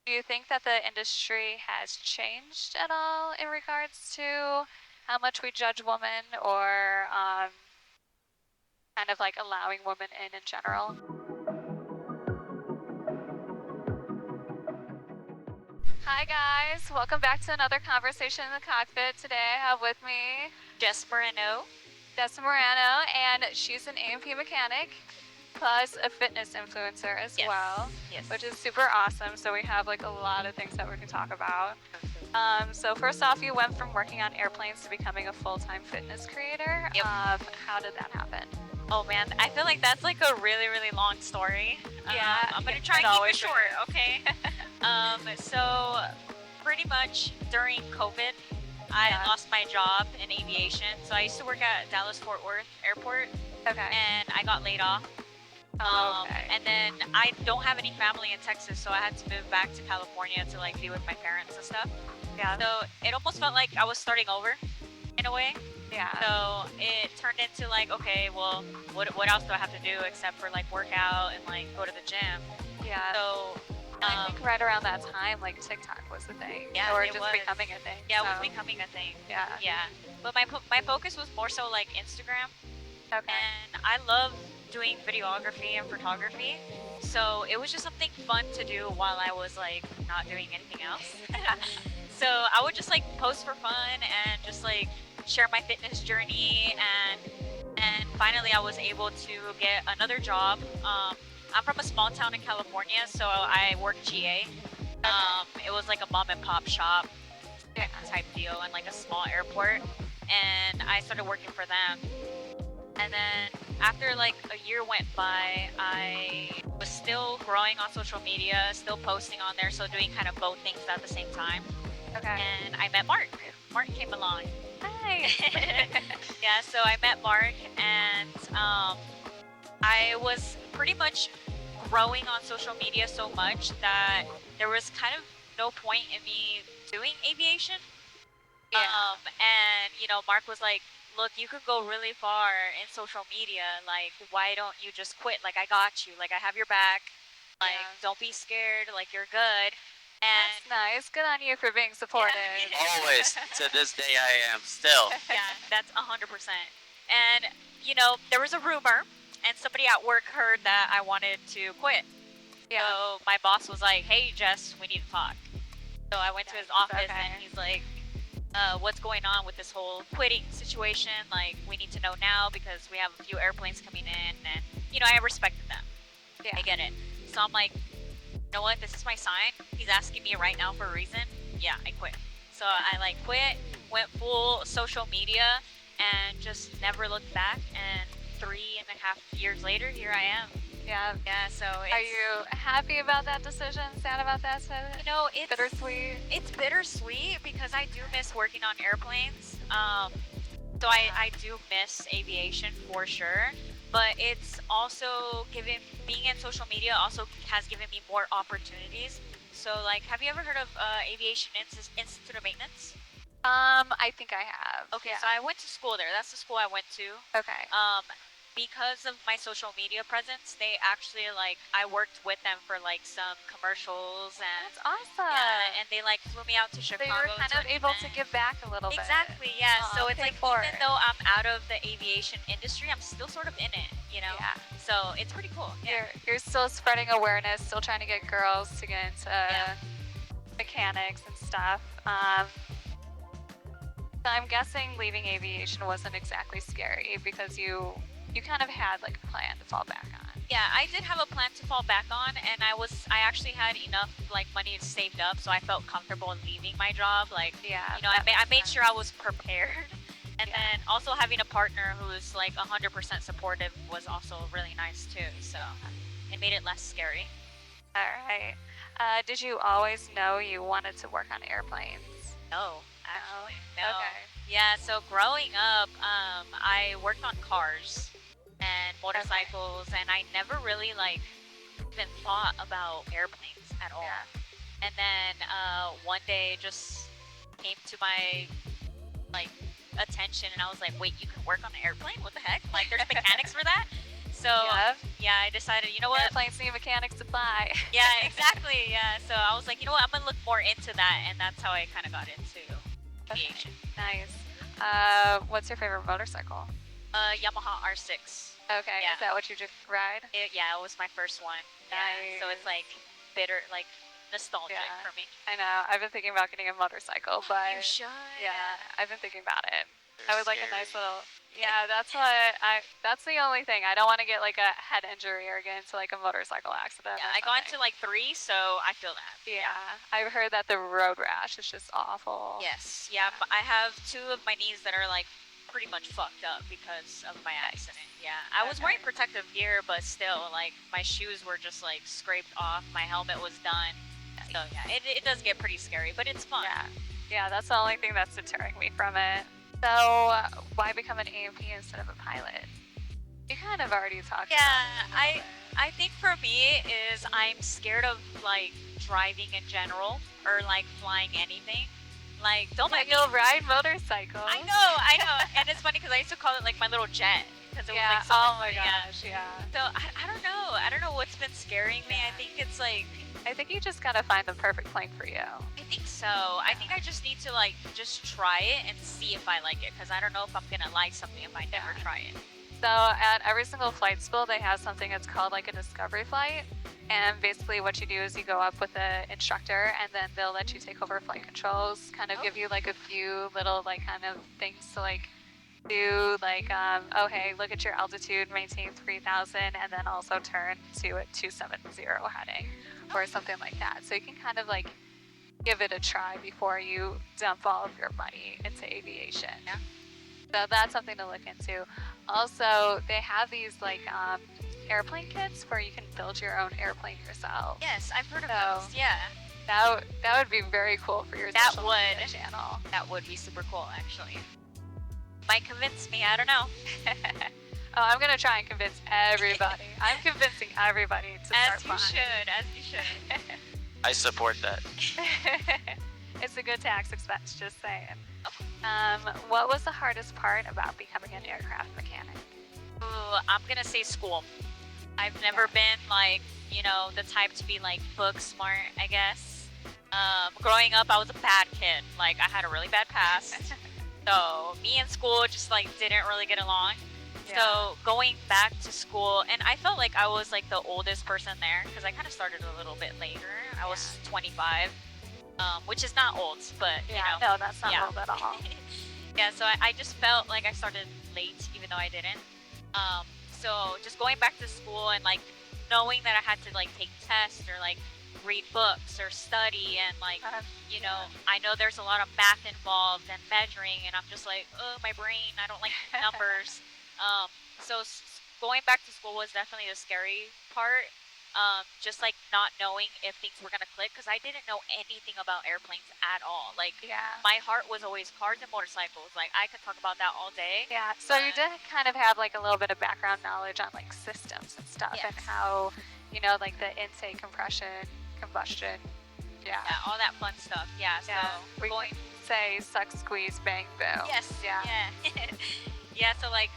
Do you think that the industry has changed at all in regards to how much we judge women or kind of like allowing women in general? Hi guys, welcome back to another conversation in the cockpit. Today I have with me Jess Moreno. Jess Morano, and she's an A&P mechanic plus a fitness influencer as Yes. well, Yes. which is super awesome. So we have like a lot of things that we can talk about. So first off, you went from working on airplanes to becoming a full-time fitness creator. Yep. How did that happen? Oh man, I feel like that's like a really, really long story. Yeah, I'm gonna it try and keep it always short, okay? So pretty much during COVID, I Yeah. lost my job in aviation. So I used to work at Dallas Fort Worth Airport, Okay. and I got laid off. Okay. And then I don't have any family in Texas, so I had to move back to California to like be with my parents and stuff. Yeah. So it almost felt like I was starting over, in a way. Yeah. So it turned into like, okay, well, what else do I have to do except for like work out and like go to the gym? Yeah. So I think right around that time, like TikTok was the thing. Yeah, Or it just was. becoming a thing. yeah, it so, was becoming a thing. Yeah. Yeah, but my focus was more so like Instagram, Okay. and I love doing videography and photography. So it was just something fun to do while I was like not doing anything else. So I would just like post for fun and just like share my fitness journey, and finally I was able to get another job. I'm from a small town in California, so I worked GA. It was like a mom and pop shop type deal and like a small airport, and I started working for them. And then after like a year went by, I was still growing on social media, still posting on there, so doing kind of both things at the same time. Okay. And I met Mark. Mark came along. Hi. Yeah, so I met Mark, and I was pretty much growing on social media so much that there was kind of no point in me doing aviation. Yeah. And Mark was like, "Look, you could go really far in social media. Like, why don't you just quit? Like, I got you. Like, I have your back. Like, Yeah. don't be scared. Like, you're good." And That's nice. Good on you for being supportive. Always. To this day, I am still. Yeah, that's 100%. And there was a rumor, and somebody at work heard that I wanted to quit. Yeah. So my boss was like, "Hey, Jess, we need to talk." So I went to his office, Okay. and he's like, "What's going on with this whole quitting situation? Like, we need to know now because we have a few airplanes coming in." And I respected them. Yeah. I get it. So I'm like, you know what? This is my sign. He's asking me right now for a reason. Yeah, I quit. So I like quit, went full social media, and just never looked back. And 3.5 years later, here I am. Yeah. Yeah. So Are you happy about that decision? Sad about that decision? it's Bittersweet. It's bittersweet because I do miss working on airplanes. So I do miss aviation for sure. But it's also being in social media also has given me more opportunities. So like, have you ever heard of Aviation Institute of Maintenance? I think I have. Okay, Yeah. so I went to school there. That's the school I went to. Okay. Because of my social media presence, they actually like I worked with them for like some commercials, and That's awesome. yeah, and they like flew me out to So Chicago. you were kind to of an able to event. give back a little bit. Exactly, yeah. Aw, So it's pay like forward. even though I'm out of the aviation industry, I'm still sort of in it, Yeah. So it's pretty cool. Yeah. You're still spreading awareness, still trying to get girls to get into mechanics and stuff. So I'm guessing leaving aviation wasn't exactly scary because you kind of had like a plan to fall back on. Yeah, I did have a plan to fall back on, and I actually had enough like money saved up, so I felt comfortable in leaving my job. Like, Yeah. I made sure I was prepared, and then also having a partner who is like 100% supportive was also really nice too. So it made it less scary. All right. Did you always know you wanted to work on airplanes? No, actually, no. Okay. Yeah, so growing up, I worked on cars and motorcycles, and I never really like even thought about airplanes at all. Yeah. And then one day it just came to my like attention, and I was like, wait, you can work on an airplane? What the heck? Like, there's mechanics for that? So Yep. yeah, I decided, you know what? Airplanes need mechanics to fly. Yeah, exactly. Yeah. So I was like, you know what? I'm gonna look more into that, and that's how I kind of got into aviation. Nice. What's your favorite motorcycle? Yamaha R6. Okay, Yeah. is that what you just ride? Yeah, it was my first one. Yeah. So it's like bitter, like nostalgic Yeah. for me. I know. I've been thinking about getting a motorcycle, but You should. yeah, I've been thinking about it. They're I would like a scary. nice little. Yeah, that's what I. That's the only thing. I don't want to get like a head injury or get into like a motorcycle accident. Yeah, or I got something. into like 3, so I feel that. Yeah, I've heard that the road rash is just awful. Yes. Yeah, but I have 2 of my knees that are like pretty much fucked up because of my accident. Yeah. I was wearing protective gear, but still, like, my shoes were just like scraped off. My helmet was done. So yeah, it does get pretty scary, but it's fun. Yeah, yeah, that's the only thing that's deterring me from it. So, why become an AMP instead of a pilot? You kind of already talked. Yeah, about it I think for me is I'm scared of like driving in general or like flying anything. Like, don't but let me. you'll ride motorcycles. I know, and it's funny because I used to call it like my little jet because it Yeah. was like so Oh much- my gosh. Yeah. So I don't know. I don't know what's been scaring me. I think it's like I think you just gotta find the perfect plane for you. I think so. I think I just need to like just try it and see if I like it because I don't know if I'm gonna like something if I never Yeah. try it. So at every single flight school, they have something that's called like a discovery flight. And basically, what you do is you go up with the instructor, and then they'll let you take over flight controls. Kind of give you like a few little like kind of things to like do, like oh hey, look at your altitude, maintain 3,000, and then also turn to a 270 heading, or something like that. So you can kind of like give it a try before you dump all of your money into aviation. Yeah. So that's something to look into. Also, they have these like airplane kits where you can build your own airplane yourself. Yes, I've heard of So- those. Yeah, That would be very cool for your That social would. media channel. that would be super cool actually. Might convince me. I don't know. Oh, I'm gonna try and convince everybody. I'm convincing everybody to start As you flying. should. As you should. I support that. It's a good tax expense, just saying. What was the hardest part about becoming an aircraft mechanic? Ooh, I'm gonna say school. I've never been like, you know, the type to be like book smart, I guess. Growing up, I was a bad kid. Like, I had a really bad past. So, me and school just like didn't really get along. So, going back to school, and I felt like I was like the oldest person there because I kind of started a little bit later. I was 25, which is not old, but you know. no, that's not yeah. old at all. Yeah, so I just felt like I started late, even though I didn't. So just going back to school and like knowing that I had to like take tests or like read books or study and like, you know, I know there's a lot of math involved and measuring, and I'm just like, oh, my brain, I don't like numbers. So going back to school was definitely the scary part. Just like not knowing if things were gonna click because I didn't know anything about airplanes at all. Like, Yeah. my heart was always cars and motorcycles. Like, I could talk about that all day. Yeah, so you did kind of have like a little bit of background knowledge on like systems and stuff and Yes. how, you know, like the intake, compression, combustion. Yeah. Yeah, all that fun stuff. Yeah, so Yeah. We going. say suck, squeeze, bang, boom. Yes. Yeah. Yeah. Yeah. So like,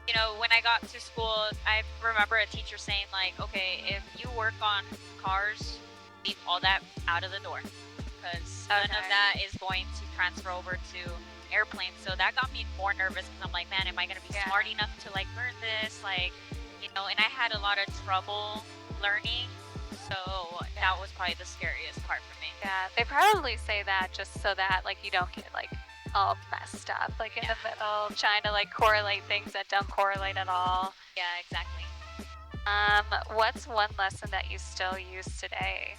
you know, when I got to school, I remember a teacher saying like, okay, if you work on cars, leave all that out of the door because none of Okay. that is going to transfer over to airplanes. So that got me more nervous because I'm like, man, am I gonna be Yeah. smart enough to like learn this? Like, you know, and I had a lot of trouble learning. So that was probably the scariest part for me. Yeah, they probably say that just so that like you don't get like all messed up, like in the middle, trying to like correlate things that don't correlate at all. Yeah, exactly. What's one lesson that you still use today?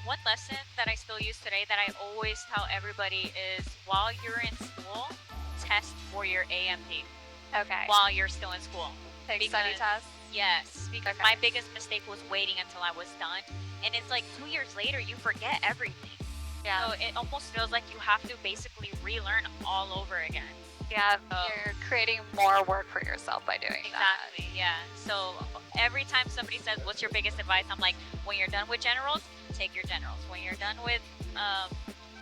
One lesson that I still use today that I always tell everybody is while you're in school, test for your AMP Okay. while you're still in school. Take study because- tests. Yes, because Okay. my biggest mistake was waiting until I was done. And it's like 2 years later, you forget everything. Yeah. So it almost feels like you have to basically relearn all over again. Yeah, Oh. you're creating more work for yourself by doing Exactly, yeah. So every time somebody says, what's your biggest advice? I'm like, when you're done with generals, take your generals. When you're done with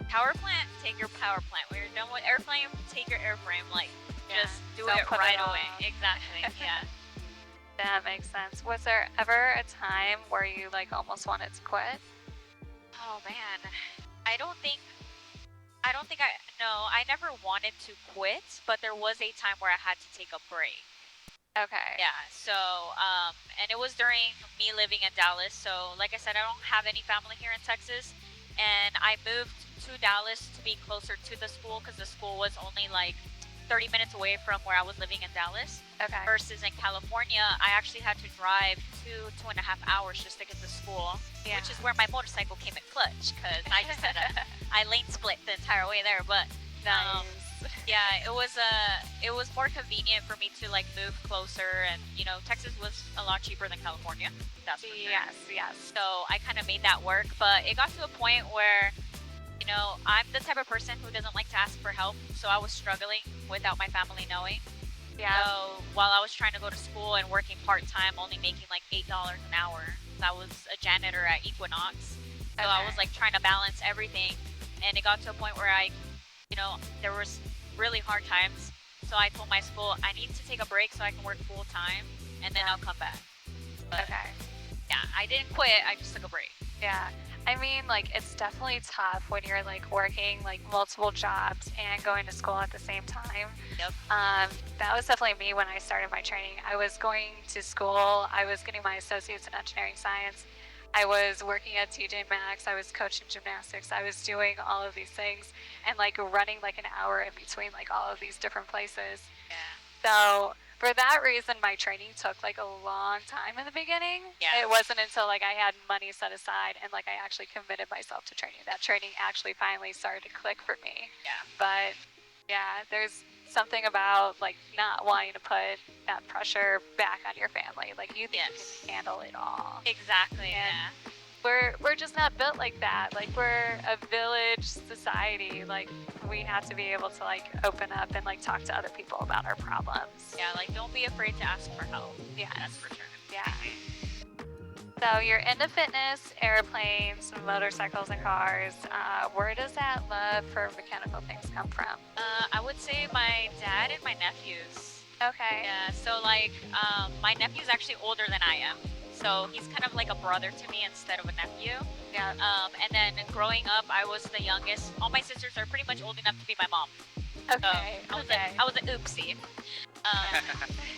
power plant, take your power plant. When you're done with airplane, take your airframe. Like, Yeah. just do Don't it put it right off. away. Exactly, yeah. That makes sense. Was there ever a time where you like almost wanted to quit? Oh man, I don't think no, I never wanted to quit, but there was a time where I had to take a break. Okay. Yeah, so and it was during me living in Dallas. So like I said, I don't have any family here in Texas, and I moved to Dallas to be closer to the school because the school was only like 30 minutes away from where I was living in Dallas. Okay. Versus in California, I actually had to drive 2.5 hours just to get to school, Yeah. which is where my motorcycle came in clutch because I just had I lane split the entire way there. But Nice. yeah, it was more convenient for me to like move closer, and you know, Texas was a lot cheaper than California. That's for sure. Yes, yes. So I kind of made that work, but it got to a point where, you know, I'm the type of person who doesn't like to ask for help, so I was struggling without my family knowing. Yeah. So while I was trying to go to school and working part-time, only making like $8 an hour, I was a janitor at Equinox. So I was Okay. like trying to balance everything, and it got to a point where you know, there was really hard times. So I told my school I need to take a break so I can work full-time, and then I'll come back. But Okay. yeah, I didn't quit, I just took a break. Yeah. I mean, like, it's definitely tough when you're like working like multiple jobs and going to school at the same time. Yep. That was definitely me when I started my training. I was going to school, I was getting my associates in engineering science, I was working at TJ Maxx, I was coaching gymnastics, I was doing all of these things and like running like an hour in between like all of these different places. Yeah. So for that reason, my training took like a long time in the beginning. Yeah. It wasn't until like I had money set aside and like I actually committed myself to training that training actually finally started to click for me. Yeah. But yeah, there's something about like not wanting to put that pressure back on your family. Like you think you Yes. can handle it all. Exactly. And Yeah. we're just not built like that. Like we're a village society. Like we have to be able to like open up and like talk to other people about our problems. Yeah, like don't be afraid to ask for help. Yes. That's for sure. Yeah. So you're into fitness, airplanes, motorcycles, and cars. Where does that love for mechanical things come from? I would say my dad and my nephews. Okay. Yeah, so like my nephew's actually older than I am. So he's kind of like a brother to me instead of a nephew. Yeah. And then growing up, I was the youngest. All my sisters are pretty much old enough to be my mom. Okay. I was an oopsie.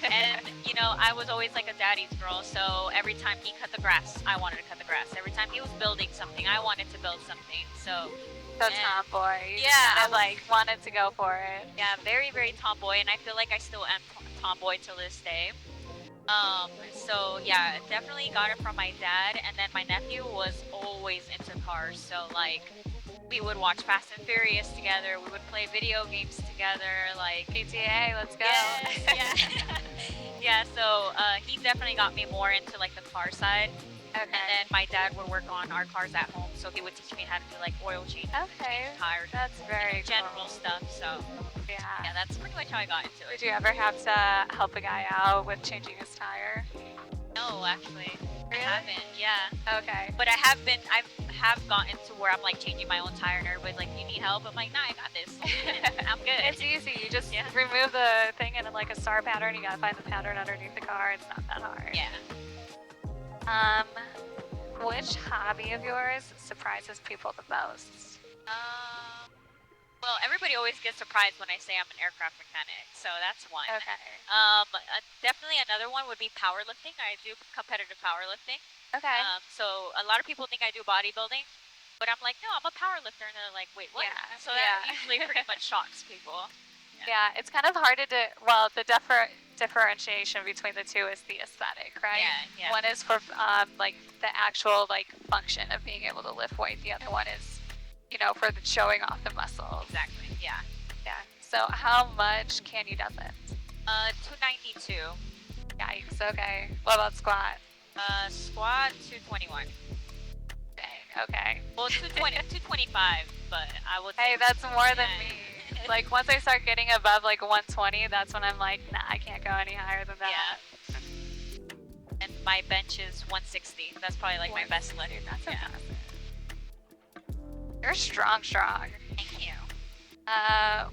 And you know, I was always like a daddy's girl. So every time he cut the grass, I wanted to cut the grass. Every time he was building something, I wanted to build something. So So and- tomboy. You Yeah, kinda, I was- like wanted to go for it. yeah, very, very tomboy, and I feel like I still am tomboy till this day. So yeah, definitely got it from my dad, and then my nephew was always into cars. So like, we would watch Fast and Furious together. We would play video games together. Like, GTA, let's go. yes, yeah, yeah. So he definitely got me more into like the car side. Okay. And then my dad would work on our cars at home, so he would teach me how to do like oil changes, Okay. change tires, That's very general cool. stuff. So Yeah. yeah, that's pretty much how I got into it. Did you ever have to help a guy out with changing his tire? No, actually, Really? I haven't. Yeah. Okay. But I have gotten to where I'm like changing my own tire, and everybody's like, "You need help?" I'm like, "Nah, I got this. I'm good." It's easy. You just Yeah. remove the thing in like a star pattern. You gotta find the pattern underneath the car. It's not that hard. Yeah. Which hobby of yours surprises people the most? Well, everybody always gets surprised when I say I'm an aircraft mechanic, so that's one. Okay. Definitely another one would be powerlifting. I do competitive powerlifting. Okay. So a lot of people think I do bodybuilding, but I'm like, no, I'm a powerlifter, and they're like, wait, what? Yeah, So that yeah. usually pretty much shocks people. yeah, it's kind of hard to the differentiation between the two is the aesthetic, right? Yeah, yeah. One is for like the actual like function of being able to lift weight. The other one is, you know, for the showing off the muscles. Exactly. Yeah. Yeah. So how much can you deadlift? 292. Yikes. Okay. What about squat? Squat 221. Dang. Okay. Well, 220, 225, but I would. Hey, say that's more than yeah. me. Like once I start getting above like 120, that's when I'm like, nah, I can't go any higher than that. Yeah. And my bench is 160. That's probably like my best lift. Dude, that's Yeah. impressive. You're strong. Thank you.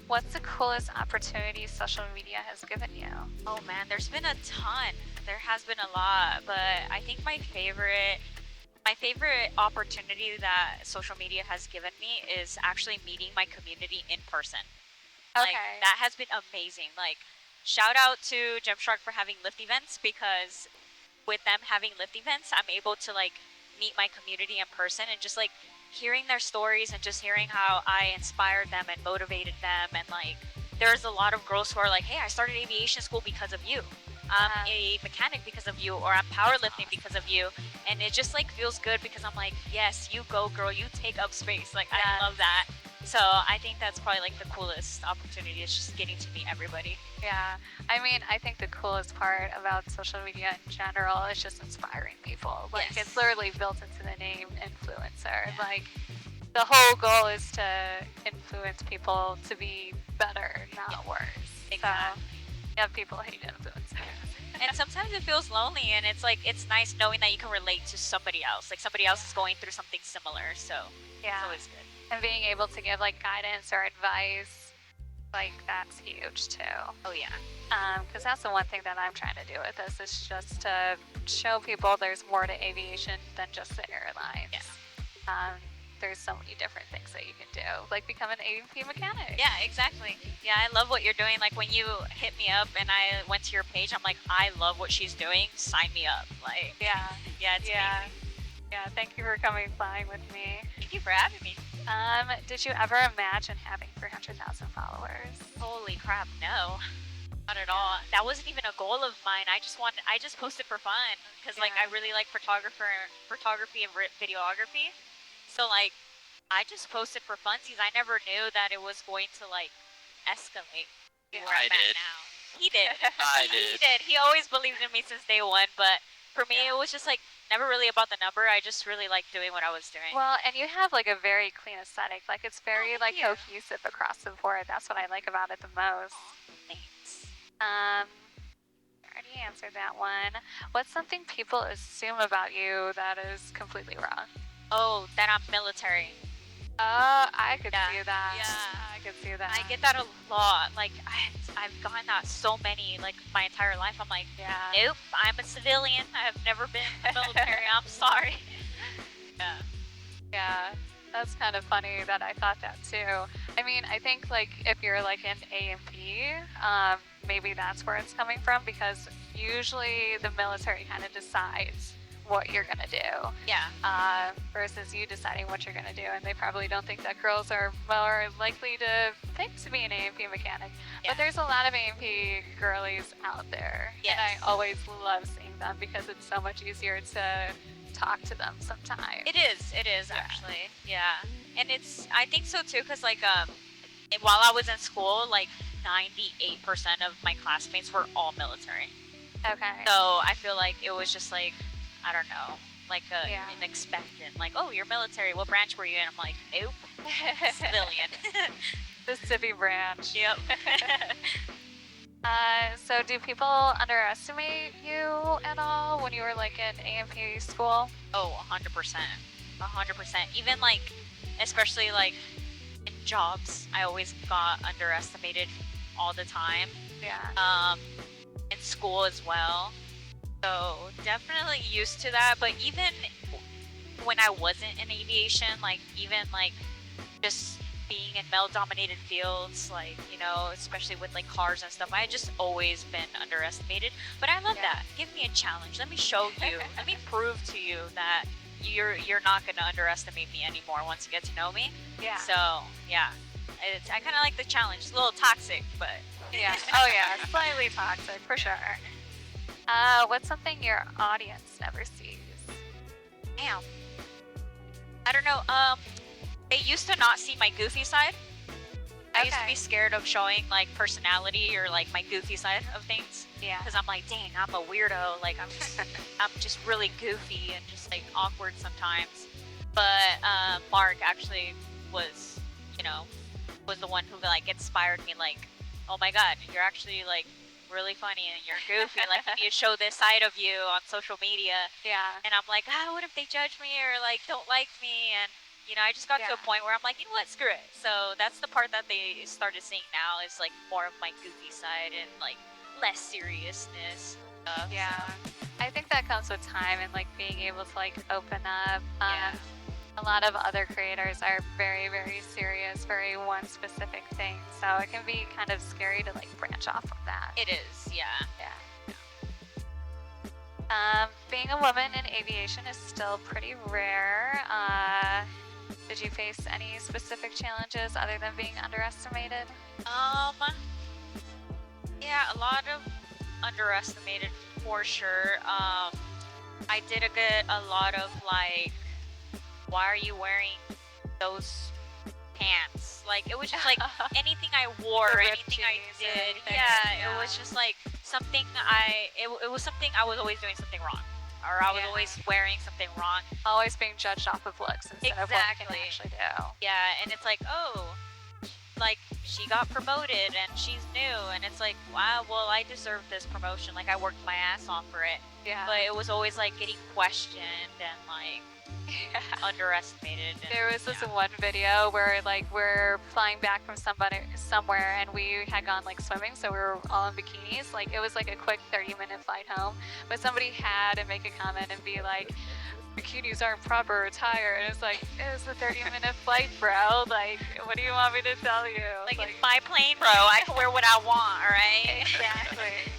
What's the coolest opportunity social media has given you? Oh man, there's been a ton. There has been a lot, but I think my favorite opportunity that social media has given me is actually meeting my community in person. Like Okay. that has been amazing. Like shout out to Gymshark for having lift events because with them having lift events, I'm able to like meet my community in person and just like hearing their stories and just hearing how I inspired them and motivated them and like there's a lot of girls who are like, "Hey, I started aviation school because of you. I'm a mechanic because of you or I'm powerlifting because of you." And it just like feels good because I'm like, "Yes, you go girl, you take up space." Like I love that. So I think that's probably like the coolest opportunity is just getting to meet everybody. Yeah. I mean, I think the coolest part about social media in general is just inspiring people. Like, Yes. it's literally built into the name influencer. Like, the whole goal is to influence people to be better, not worse. Exactly. So, yeah, people hate influencers. And sometimes it feels lonely and it's like it's nice knowing that you can relate to somebody else. Like somebody else is going through something similar. So Yeah. it's always good. And being able to give, like, guidance or advice, like, that's huge, too. Oh yeah. Because that's the one thing that I'm trying to do with this is just to show people there's more to aviation than just the airlines. Yeah. There's so many different things that you can do, like become an AVP mechanic. Yeah, exactly. Yeah, I love what you're doing. Like when you hit me up and I went to your page, I'm like, I love what she's doing. Sign me up. Like Yeah. yeah, it's amazing. Yeah, thank you for coming flying with me. Thank you for having me. Did you ever imagine having 300,000 followers? Holy crap, no. Not at all. That wasn't even a goal of mine. I just posted for fun because like I really like photography and videography. So like I just posted for funsies. I never knew that it was going to like escalate to where I I'm at did. now. He did. I He did. did. He always believed in me since day one, but for me Yeah. it was just like never really about the number. I just really liked doing what I was doing. Well, and you have like a very clean aesthetic. Like it's very thank like you. cohesive across the board. That's what I like about it the most. Thanks. I already answered that one. What's something people assume about you that is completely wrong? Oh, that I'm military. I could Yeah. see that. Yeah. I could see that. I get that a lot. Like I've gotten that so many like my entire life. I'm like, Yeah. nope, I'm a civilian. I've never been in the military. I'm sorry. Yeah. Yeah. That's kind of funny that I thought that too. I mean, I think like if you're like an A&P, maybe that's where it's coming from because usually the military kind of decides what you're gonna do. Yeah. Versus you deciding what you're gonna do, and they probably don't think that girls are more likely to think to be an A&P mechanic. Yeah. But there's a lot of A&P girlies out there, Yes. and I always love seeing them because it's so much easier to talk to them sometimes. It is actually. Yeah. And I think so too cuz like while I was in school like 98% of my classmates were all military. Okay. So I feel like it was just like I don't know, like Yeah. an expectant. Like, oh, you're military. What branch were you in? I'm like, nope, civilian. The civvy branch. Yep. So do people underestimate you at all when you were like in A&P school? Oh, 100%. 100%. Even like, especially like in jobs, I always got underestimated all the time. Yeah. In school as well. So definitely used to that. But even when I wasn't in aviation, like even like just being in male-dominated fields, like you know, especially with like cars and stuff, I had just always been underestimated. But I love Yeah. that. Give me a challenge. Let me show you. Let me prove to you that you're not gonna underestimate me anymore once you get to know me. Yeah. So yeah, I kind of like the challenge. It's a little toxic, but Yeah. Oh yeah. Slightly toxic for sure. What's something your audience never sees? damn. I don't know. They used to not see my goofy side. I used to Okay. be scared of showing like personality or like my goofy side of things Yeah. because I'm like, dang, I'm a weirdo. Like I'm just really goofy and just like awkward sometimes. But Mark actually was, you know, was the one who like inspired me. Like, oh my God, you're actually like really funny and you're goofy. Like you need to show this side of you on social media. Yeah. And I'm like, what if they judge me or like don't like me? And you know, I just got to a Yeah. point where I'm like, you know what, screw it. So that's the part that they started seeing now is like more of my goofy side and like less seriousness. stuff. Yeah. I think that comes with time and like being able to like open up. Yeah. A lot of other creators are very, very serious, very one specific thing. So it can be kind of scary to like branch off of that. It is, yeah. Yeah. Being a woman in aviation is still pretty rare. Did you face any specific challenges other than being underestimated? Yeah, a lot of underestimated for sure. I did get a lot of like, why are you wearing those pants? Like, it was just like anything I wore, The ripped anything I jeans or did. anything, Yeah, it was just like something it was something I was always doing something wrong. Or I was Yeah. always wearing something wrong. Always being judged off of looks instead of what you can Exactly. actually do. Yeah, and it's like, oh, like she got promoted and she's new, and it's like, wow, well, I deserve this promotion. Like, I worked my ass off for it. Yeah. But it was always like getting questioned and like underestimated. And, There was this yeah. one video where like we're flying back from somewhere and we had gone like swimming, so we were all in bikinis. Like it was like a quick 30-minute flight home, but somebody had to make a comment and be like, bikinis aren't proper attire, and it's like, it was a 30-minute flight, bro. Like, what do you want me to tell you? Like, it's my plane, bro. I can wear what I want, alright? Exactly.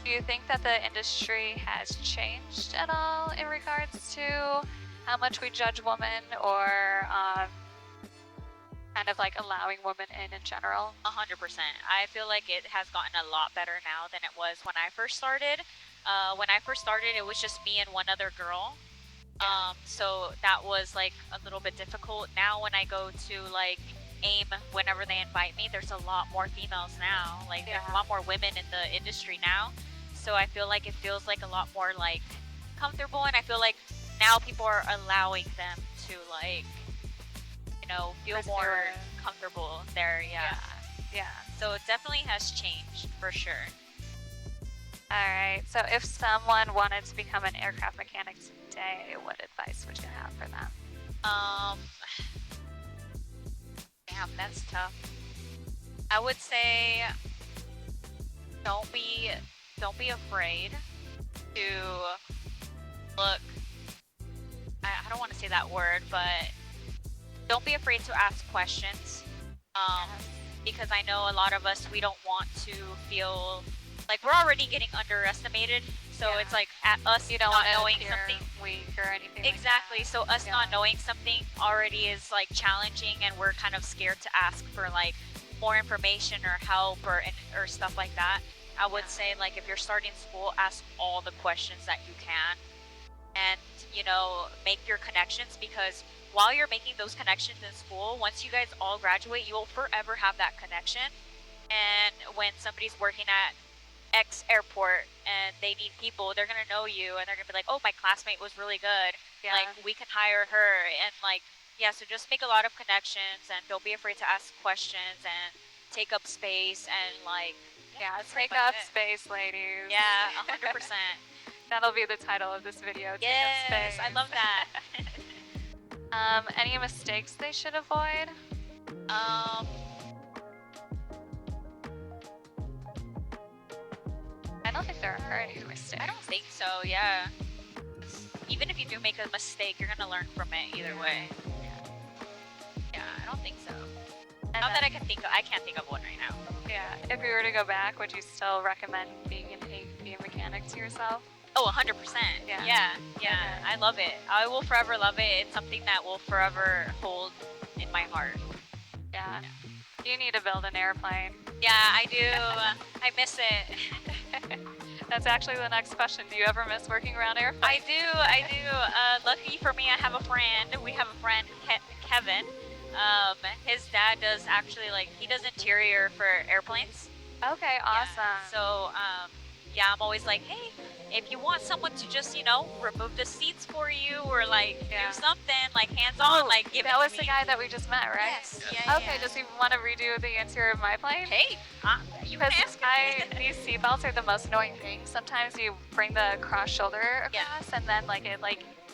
Do you think that the industry has changed at all in regards to how much we judge women, or kind of like allowing women in general? 100%. I feel like it has gotten a lot better now than it was when I first started. When I first started, it was just me and one other girl. So that was like a little bit difficult. Now when I go to like AIM, whenever they invite me, there's a lot more females now. Like there's a lot more women in the industry now. So I feel like it feels like a lot more like comfortable, and I feel like now people are allowing them to like, you know, feel Pursue more it. comfortable there. Yeah. Yeah. So it definitely has changed for sure. All right. So if someone wanted to become an aircraft mechanic today, what advice would you have for them? Damn, that's tough. I would say don't be afraid to look. I don't want to say that word, but don't be afraid to ask questions. Because I know a lot of us, we don't want to feel like we're already getting underestimated. So Yeah. it's like at us You don't not want to knowing appear something. weak or anything. Exactly. Like So us Yeah. not knowing something already is like challenging, and we're kind of scared to ask for like more information or help or stuff like that. I would say like if you're starting school, ask all the questions that you can, and you know, make your connections, because while you're making those connections in school, once you guys all graduate, you will forever have that connection. And when somebody's working at X airport and they need people, they're gonna know you, and they're gonna be like, oh, my classmate was really good. Yeah. Like, we can hire her. And like, yeah, so just make a lot of connections, and don't be afraid to ask questions and take up space, and like, Yeah, that's take pretty much up it. space, ladies. Yeah, 100%. That'll be the title of this video. Take Yes, up space. I love that. Any mistakes they should avoid? I don't think there are any mistakes. I don't think so, yeah. Even if you do make a mistake, you're gonna learn from it either way. Yeah, I don't think so. And Not that I then- can think of, I can't think of one right now. Yeah. If you were to go back, would you still recommend being an AV mechanic to yourself? Oh, 100%. Yeah. Yeah. Okay. I love it. I will forever love it. It's something that will forever hold in my heart. Yeah. You need to build an airplane. Yeah, I do. I miss it. That's actually the next question. Do you ever miss working around airplanes? I do. Lucky for me, I have a friend. We have a friend, Kevin. His dad does actually, like, he does interior for airplanes. Okay, awesome. Yeah. So, yeah, I'm always like, hey, if you want someone to just, you know, remove the seats for you, or like Yeah. do something like hands-on, like give that it was to the me. guy that we just met, right? Yes. Yeah. Okay, does he want to redo the interior of my plane? Hey, you Because can ask him. these seatbelts are the most annoying thing. Sometimes you bring the cross shoulder Yeah. across, and then like it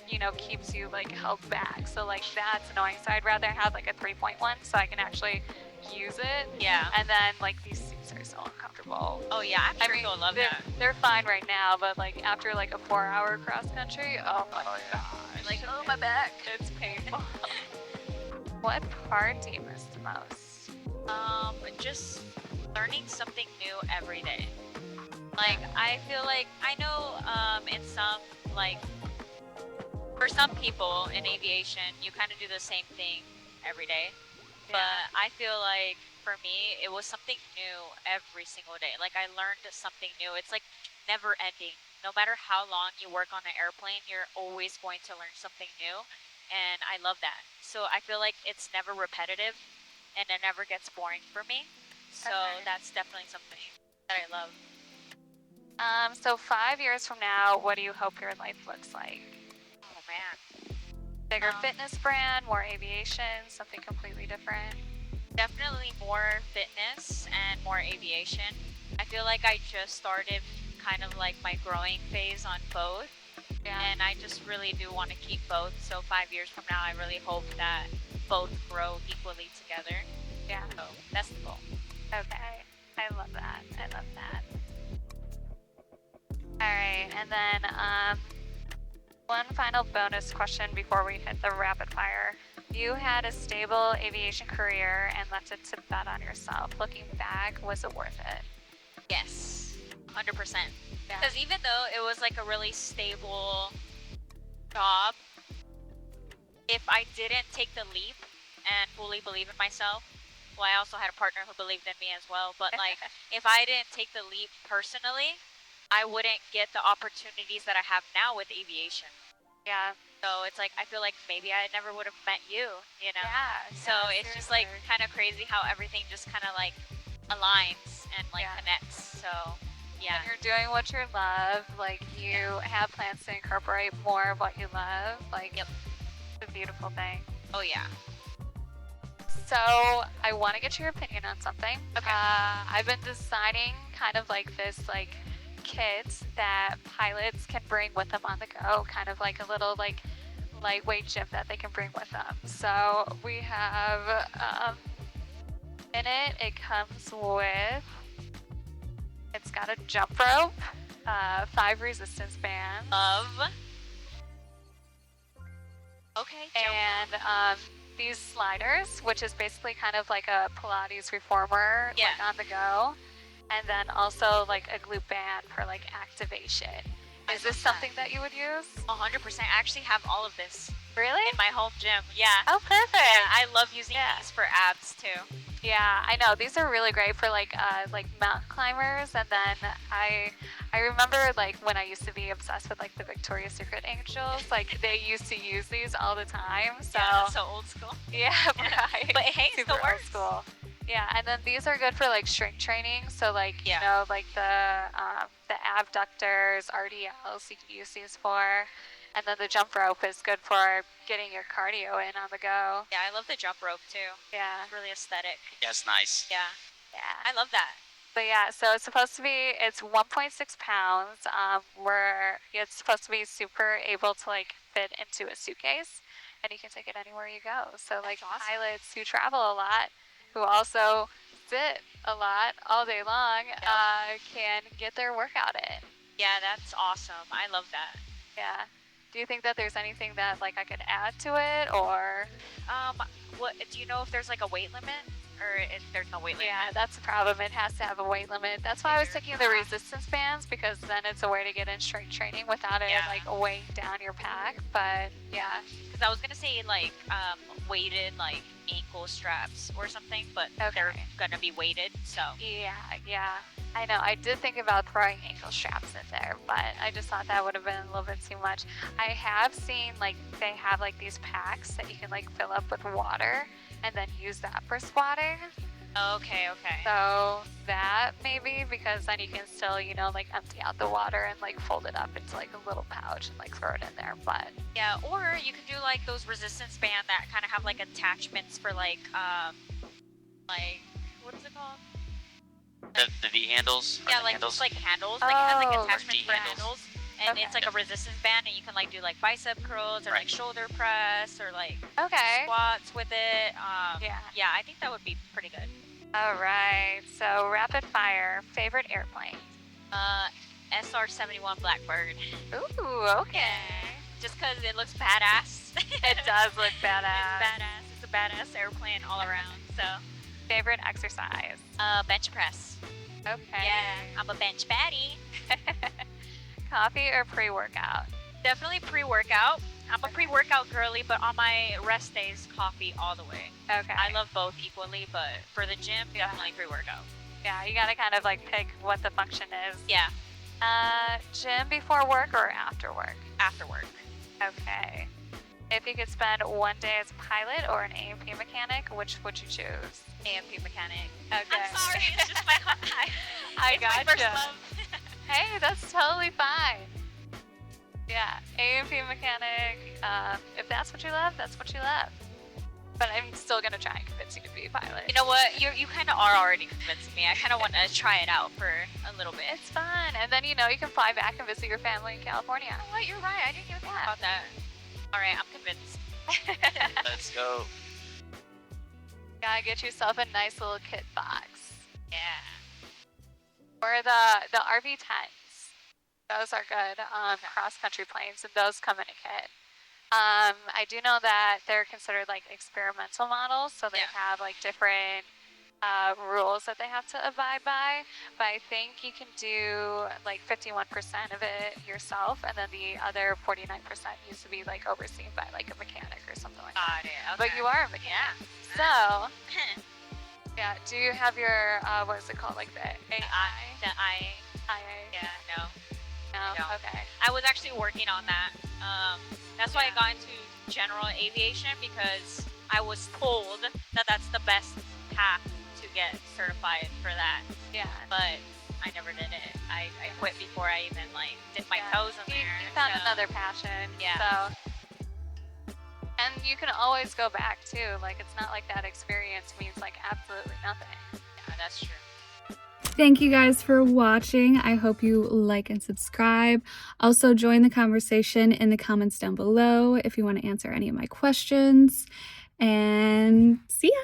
you know, keeps you like held back. So like that's annoying. So I'd rather have like a 3-point one, so I can actually use it. Yeah. And then like these seats are so uncomfortable. Oh yeah, I'm sure you'll love that. They're fine right now, but like after like a 4-hour cross country, oh my gosh. Like, oh my back. It's painful. What part do you miss the most? Just learning something new every day. Like, I feel like, I know, in some, like, for some people in aviation, you kind of do the same thing every day. Yeah. But I feel like, for me, it was something new every single day. Like, I learned something new. It's like never ending. No matter how long you work on an airplane, you're always going to learn something new. And I love that. So I feel like it's never repetitive and it never gets boring for me. So Okay. that's definitely something that I love. So 5 years from now, what do you hope your life looks like? Oh man. Bigger fitness brand, more aviation, something completely different? Definitely more fitness and more aviation. I feel like I just started kind of like my growing phase on both. Yeah. And I just really do want to keep both. So 5 years from now, I really hope that both grow equally together. Yeah. So that's the goal. Okay. I love that. I love that. All right. And then one final bonus question before we hit the rapid fire. You had a stable aviation career and left it to bet on yourself. Looking back, was it worth it? Yes, 100%. Yeah. Because even though it was like a really stable job, if I didn't take the leap and fully believe in myself, well, I also had a partner who believed in me as well, but like, if I didn't take the leap personally, I wouldn't get the opportunities that I have now with aviation. Yeah. So it's like, I feel like maybe I never would have met you, you know? Yeah. So it's just like kind of crazy how everything just kind of like aligns and like connects. So yeah. And you're doing what you love. Like you have plans to incorporate more of what you love. Like Yep. it's a beautiful thing. Oh yeah. So I want to get your opinion on something. Okay. I've been designing kind of like this like kit that pilots can bring with them on the go, kind of like a little like lightweight gym that they can bring with them. So we have in it comes with, it's got a jump rope, 5 resistance bands, Love. Okay. and these sliders, which is basically kind of like a Pilates reformer, Yeah. like on the go, and then also like a glute band for like activation. I Is this love that. something that you would use? 100%. I actually have all of this Really? in my home gym. Yeah. Oh, perfect. Yeah, I love using Yeah. these for abs too. Yeah, I know these are really great for like mountain climbers. And then I remember like when I used to be obsessed with like the Victoria's Secret angels, like they used to use these all the time. So Yeah, so old school. yeah, right. But hey, it Super still old works. school. Yeah, and then these are good for like strength training. So like Yeah. you know like the abductors, RDLs you can use these for, and then the jump rope is good for getting your cardio in on the go. Yeah, I love the jump rope too. Yeah, It's really aesthetic. Yes, nice. Yeah, yeah. I love that. But yeah, so it's supposed to be, it's 1.6 pounds. Where it's supposed to be super able to like fit into a suitcase, and you can take it anywhere you go. So like That's awesome. pilots who travel a lot, who also sit a lot all day long, can get their workout in. Yeah, that's awesome. I love that. Yeah. Do you think that there's anything that like I could add to it, or? What do you know if there's like a weight limit, or if there's no weight limit? Yeah, that's the problem. It has to have a weight limit. That's why I was thinking the resistance bands, because then it's a way to get in strength training without it Yeah. like weighing down your pack. But yeah, Because I was gonna say like weighted like ankle straps or something, but they're Okay. gonna be weighted. So yeah. I know. I did think about throwing ankle straps in there, but I just thought that would have been a little bit too much. I have seen like they have like these packs that you can like fill up with water and then use that for squatting. okay. So that maybe, because then you can still, you know, like empty out the water and like fold it up into like a little pouch and like throw it in there. But Yeah, or you can do like those resistance band that kind of have like attachments for like what is it called? The V handles? Or Yeah, the like handles? just like handles. Like it has like Oh, attachments G for handles. handles, and Okay. it's like a resistance band, and you can like do like bicep curls or like Right. shoulder press or like Okay. squats with it. Yeah. Yeah, I think that would be pretty good. All right. So rapid fire. Favorite airplane? SR-71 Blackbird. Ooh. Okay. Just because it looks badass. It does look It's badass. badass. It's a badass airplane all around. So, Favorite exercise? bench press. Okay. Yeah, I'm a bench baddie. Coffee or pre-workout? Definitely pre-workout. I'm a pre-workout girly, but on my rest days, coffee all the way. Okay. I love both equally, but for the gym, definitely pre-workout. Yeah, you gotta kind of like pick what the function is. Yeah, Gym before work or after work? after work. Okay. If you could spend one day as a pilot or an A&P mechanic, which would you choose? A&P mechanic. Okay. I'm sorry, it's just my I it's my first gotcha. love. Hey, that's totally fine. Yeah, A&P mechanic. If that's what you love, that's what you love. But I'm still gonna try and convince you to be a pilot. You know what? You kind of are already convincing me. I kind of want to try it out for a little bit. It's fun, and then you can fly back and visit your family in California. You know what? You're right. I didn't even think Yeah. about that. All right, I'm convinced. Let's go. Gotta get yourself a nice little kit box. Yeah. Or the RV-10s. Those are good cross-country planes, and those come in a kit. I do know that they're considered like experimental models, so they Yeah. have like different rules that they have to abide by. But I think you can do like 51% of it yourself, and then the other 49% needs to be like overseen by like a mechanic or something like that. Got it. Okay. But you are a mechanic. So, yeah, do you have your, what is it called, like the AI? IA? Yeah, no. No? No. Okay. I was actually working on that. That's why I got into general aviation, because I was told that that's the best path to get certified for that. Yeah. But I never did it. I quit before I even like dipped my toes in there. You found so- another passion. Yeah. So, and you can always go back too. Like, it's not like that experience means like absolutely nothing. Yeah, that's true. Thank you guys for watching. I hope you like and subscribe. Also, join the conversation in the comments down below if you want to answer any of my questions. And see ya!